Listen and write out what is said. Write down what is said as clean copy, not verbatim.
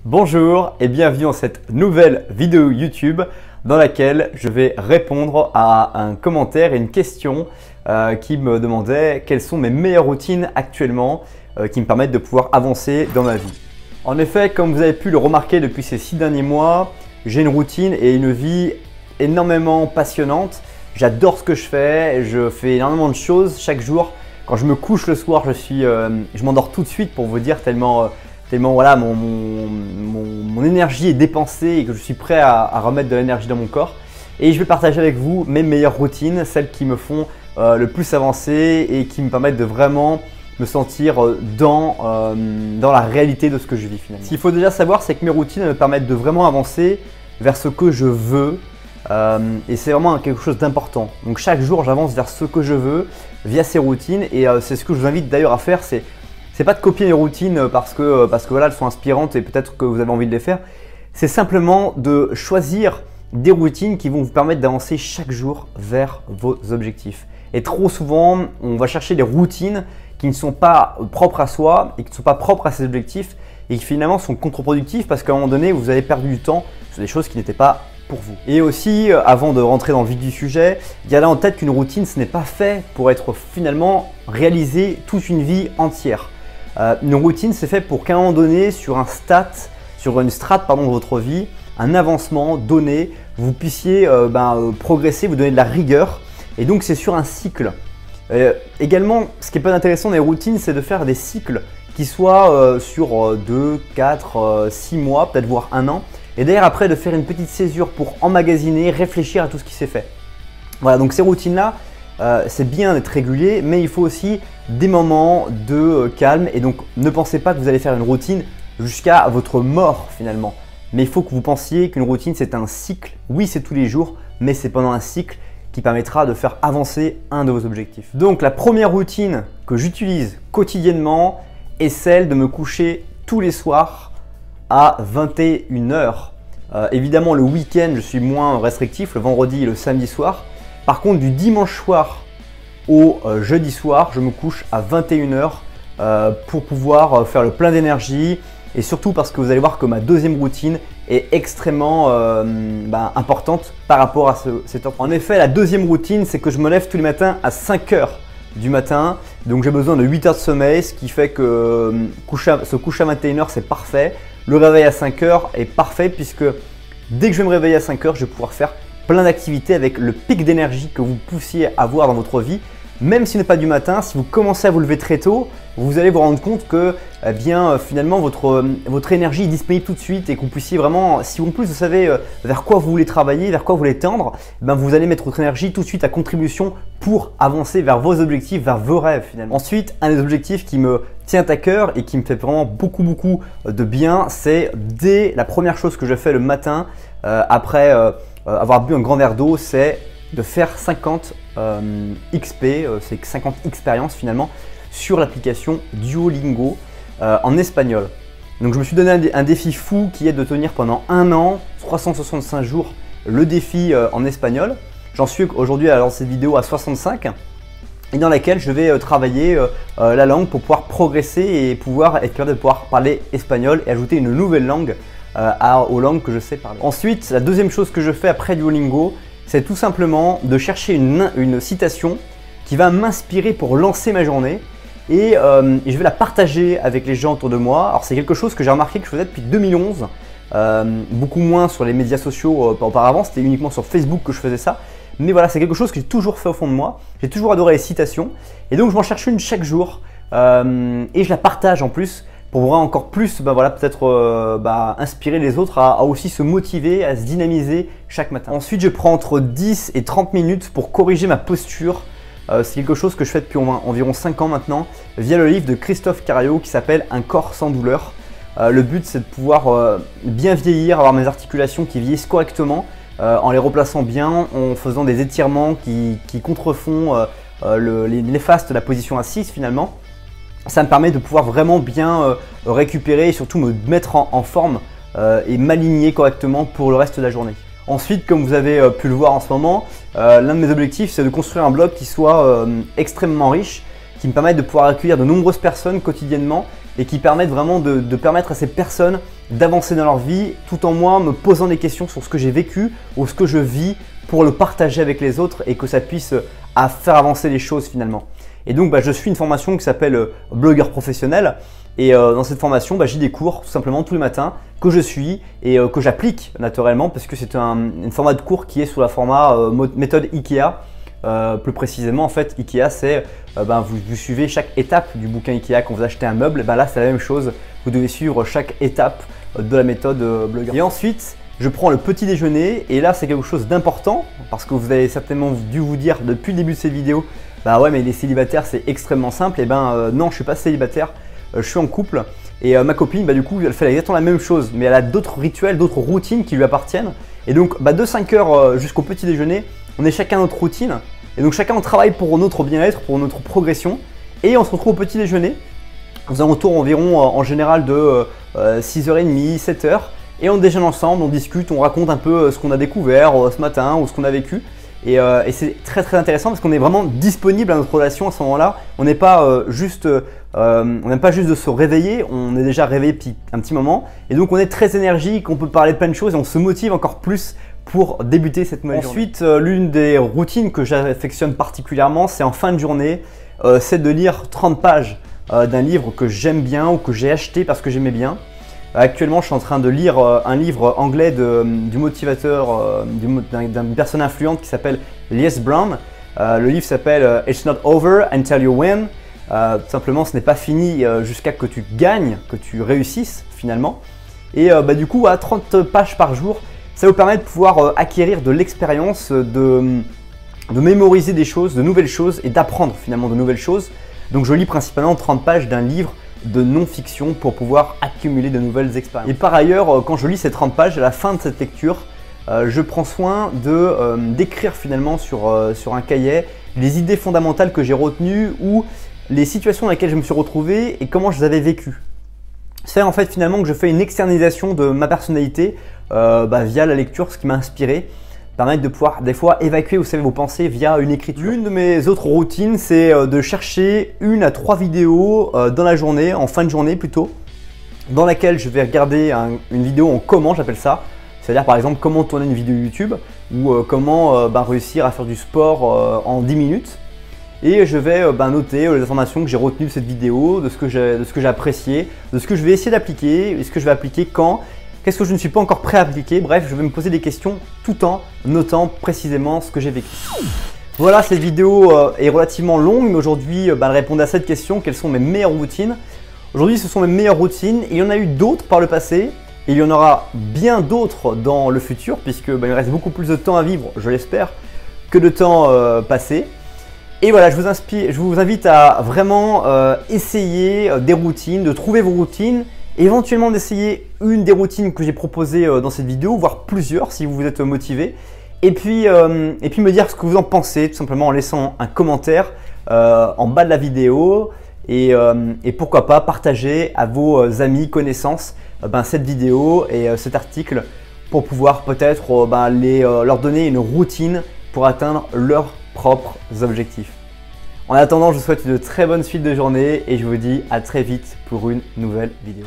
Bonjour et bienvenue dans cette nouvelle vidéo YouTube dans laquelle je vais répondre à un commentaire et une question qui me demandait quelles sont mes meilleures routines actuellement qui me permettent de pouvoir avancer dans ma vie. En effet, comme vous avez pu le remarquer depuis ces 6 derniers mois, j'ai une routine et une vie énormément passionnante. J'adore ce que je fais énormément de choses chaque jour. Quand je me couche le soir, je m'endors tout de suite pour vous dire tellement voilà, mon énergie est dépensée et que je suis prêt à remettre de l'énergie dans mon corps. Et je vais partager avec vous mes meilleures routines, celles qui me font le plus avancer et qui me permettent de vraiment me sentir dans la réalité de ce que je vis finalement. Ce qu'il faut déjà savoir, c'est que mes routines me permettent de vraiment avancer vers ce que je veux. Et c'est vraiment quelque chose d'important. Donc chaque jour, j'avance vers ce que je veux via ces routines et c'est ce que je vous invite d'ailleurs à faire. C'est pas de copier les routines parce que voilà, elles sont inspirantes et peut-être que vous avez envie de les faire. C'est simplement de choisir des routines qui vont vous permettre d'avancer chaque jour vers vos objectifs. Et trop souvent, on va chercher des routines qui ne sont pas propres à soi et qui ne sont pas propres à ses objectifs et qui finalement sont contre-productifs parce qu'à un moment donné, vous avez perdu du temps sur des choses qui n'étaient pas pour vous. Et aussi, avant de rentrer dans le vif du sujet, gardez en tête qu'une routine, ce n'est pas fait pour être finalement réalisé toute une vie entière. Une routine, c'est fait pour qu'à un moment donné, sur une strate de votre vie, un avancement donné, vous puissiez progresser, vous donner de la rigueur. Et donc, c'est sur un cycle. Également, ce qui est pas intéressant dans les routines, c'est de faire des cycles qui soient sur 2, 4, 6 mois, peut-être voire 1 an. Et d'ailleurs, après, de faire une petite césure pour emmagasiner, réfléchir à tout ce qui s'est fait. Voilà, donc ces routines-là, c'est bien d'être régulier, mais il faut aussi des moments de calme. Et donc, ne pensez pas que vous allez faire une routine jusqu'à votre mort finalement. Mais il faut que vous pensiez qu'une routine, c'est un cycle. Oui, c'est tous les jours, mais c'est pendant un cycle qui permettra de faire avancer un de vos objectifs. Donc, la première routine que j'utilise quotidiennement est celle de me coucher tous les soirs à 21 h. Évidemment, le week-end, je suis moins restrictif, le vendredi et le samedi soir. Par contre, du dimanche soir au jeudi soir, je me couche à 21 h pour pouvoir faire le plein d'énergie et surtout parce que vous allez voir que ma deuxième routine est extrêmement importante par rapport à cette heure. En effet, la deuxième routine, c'est que je me lève tous les matins à 5 h du matin. Donc j'ai besoin de 8 heures de sommeil, ce qui fait que se coucher à 21 h, c'est parfait. Le réveil à 5 h est parfait puisque dès que je vais me réveiller à 5 h, je vais pouvoir faire plein d'activités avec le pic d'énergie que vous puissiez avoir dans votre vie. Même si ce n'est pas du matin, si vous commencez à vous lever très tôt, vous allez vous rendre compte que finalement votre énergie est disponible tout de suite et que vous puissiez vraiment, si en plus vous savez vers quoi vous voulez travailler, vers quoi vous voulez tendre, vous allez mettre votre énergie tout de suite à contribution pour avancer vers vos objectifs, vers vos rêves finalement. Ensuite, un des objectifs qui me tient à cœur et qui me fait vraiment beaucoup de bien, c'est dès la première chose que je fais le matin après avoir bu un grand verre d'eau, c'est de faire 50 XP, c'est 50 expériences finalement sur l'application Duolingo en espagnol. Donc je me suis donné un défi fou qui est de tenir pendant 1 an, 365 jours le défi en espagnol. J'en suis aujourd'hui alors cette vidéo à 65 et dans laquelle je vais travailler la langue pour pouvoir progresser et pouvoir être capable de pouvoir parler espagnol et ajouter une nouvelle langue aux langues que je sais parler. Ensuite, la deuxième chose que je fais après Duolingo, c'est tout simplement de chercher une citation qui va m'inspirer pour lancer ma journée et je vais la partager avec les gens autour de moi. Alors c'est quelque chose que j'ai remarqué que je faisais depuis 2011, beaucoup moins sur les médias sociaux auparavant, c'était uniquement sur Facebook que je faisais ça. Mais voilà, c'est quelque chose que j'ai toujours fait au fond de moi, j'ai toujours adoré les citations et donc je m'en cherche une chaque jour et je la partage en plus pour vraiment encore plus peut-être inspirer les autres à aussi se motiver, à se dynamiser chaque matin. Ensuite, je prends entre 10 et 30 minutes pour corriger ma posture. C'est quelque chose que je fais depuis environ 5 ans maintenant via le livre de Christophe Cariou qui s'appelle Un corps sans douleur. Le but, c'est de pouvoir bien vieillir, avoir mes articulations qui vieillissent correctement en les replaçant bien, en faisant des étirements qui contrefont les néfastes de la position assise finalement. Ça me permet de pouvoir vraiment bien récupérer et surtout me mettre en forme et m'aligner correctement pour le reste de la journée. Ensuite, comme vous avez pu le voir en ce moment, l'un de mes objectifs, c'est de construire un blog qui soit extrêmement riche, qui me permette de pouvoir accueillir de nombreuses personnes quotidiennement et qui permettent vraiment de permettre à ces personnes d'avancer dans leur vie tout en moi me posant des questions sur ce que j'ai vécu ou ce que je vis pour le partager avec les autres et que ça puisse faire avancer les choses finalement. Et donc je suis une formation qui s'appelle blogueur professionnel et dans cette formation j'ai des cours tout simplement tous les matins que je suis et que j'applique naturellement parce que c'est un format de cours qui est sous la format méthode IKEA. Plus précisément en fait IKEA c'est vous suivez chaque étape du bouquin IKEA quand vous achetez un meuble, et là c'est la même chose, vous devez suivre chaque étape de la méthode blogueur. Et ensuite je prends le petit déjeuner et là c'est quelque chose d'important parce que vous avez certainement dû vous dire depuis le début de cette vidéo ouais mais les célibataires c'est extrêmement simple, et non, je suis pas célibataire, je suis en couple et ma copine du coup elle fait exactement la même chose mais elle a d'autres rituels, d'autres routines qui lui appartiennent et donc de 5h jusqu'au petit déjeuner on est chacun notre routine et donc chacun on travaille pour notre bien-être, pour notre progression et on se retrouve au petit déjeuner aux alentours environ en général de 6h30, 7h et on déjeune ensemble, on discute, on raconte un peu ce qu'on a découvert ce matin ou ce qu'on a vécu. Et c'est très très intéressant parce qu'on est vraiment disponible à notre relation à ce moment-là. On n'est pas juste, on n'aime pas juste de se réveiller, on est déjà réveillé depuis un petit moment. Et donc on est très énergique, on peut parler de plein de choses et on se motive encore plus pour débuter cette nouvelle journée. Ensuite, l'une des routines que j'affectionne particulièrement, c'est en fin de journée, c'est de lire 30 pages d'un livre que j'aime bien ou que j'ai acheté parce que j'aimais bien. Actuellement, je suis en train de lire un livre anglais du motivateur, d'une personne influente qui s'appelle Les Brown. Le livre s'appelle It's Not Over Until You Win. Tout simplement, ce n'est pas fini jusqu'à que tu gagnes, que tu réussisses finalement. Et du coup, à 30 pages par jour, ça vous permet de pouvoir acquérir de l'expérience, de mémoriser des choses, de nouvelles choses et d'apprendre finalement de nouvelles choses. Donc, je lis principalement 30 pages d'un livre de non-fiction pour pouvoir accumuler de nouvelles expériences. Et par ailleurs, quand je lis ces 30 pages, à la fin de cette lecture, je prends soin d'écrire finalement sur un cahier les idées fondamentales que j'ai retenues ou les situations dans lesquelles je me suis retrouvé et comment je les avais vécues. C'est en fait finalement que je fais une externalisation de ma personnalité via la lecture, ce qui m'a inspiré, permettre de pouvoir des fois évacuer, vous savez, vos pensées via une écriture. L'une de mes autres routines, c'est de chercher 1 à 3 vidéos dans la journée, en fin de journée plutôt, dans laquelle je vais regarder une vidéo en comment, j'appelle ça. C'est-à-dire par exemple comment tourner une vidéo YouTube ou comment réussir à faire du sport en 10 minutes. Et je vais noter les informations que j'ai retenues de cette vidéo, de ce que j'ai apprécié, de ce que je vais essayer d'appliquer, et ce que je vais appliquer quand. Qu'est-ce que je ne suis pas encore prêt à appliquer? Bref, je vais me poser des questions tout en notant précisément ce que j'ai vécu. Voilà, cette vidéo est relativement longue, mais aujourd'hui, elle répond à cette question. Quelles sont mes meilleures routines? Aujourd'hui, ce sont mes meilleures routines. Il y en a eu d'autres par le passé. Et il y en aura bien d'autres dans le futur, puisque il reste beaucoup plus de temps à vivre, je l'espère, que de temps passé. Et voilà, je vous invite à vraiment essayer des routines, de trouver vos routines, éventuellement d'essayer une des routines que j'ai proposées dans cette vidéo, voire plusieurs si vous êtes motivé. Et puis me dire ce que vous en pensez, tout simplement en laissant un commentaire en bas de la vidéo. Et pourquoi pas partager à vos amis, connaissances cette vidéo et cet article pour pouvoir peut-être leur donner une routine pour atteindre leurs propres objectifs. En attendant, je vous souhaite une très bonne suite de journée et je vous dis à très vite pour une nouvelle vidéo.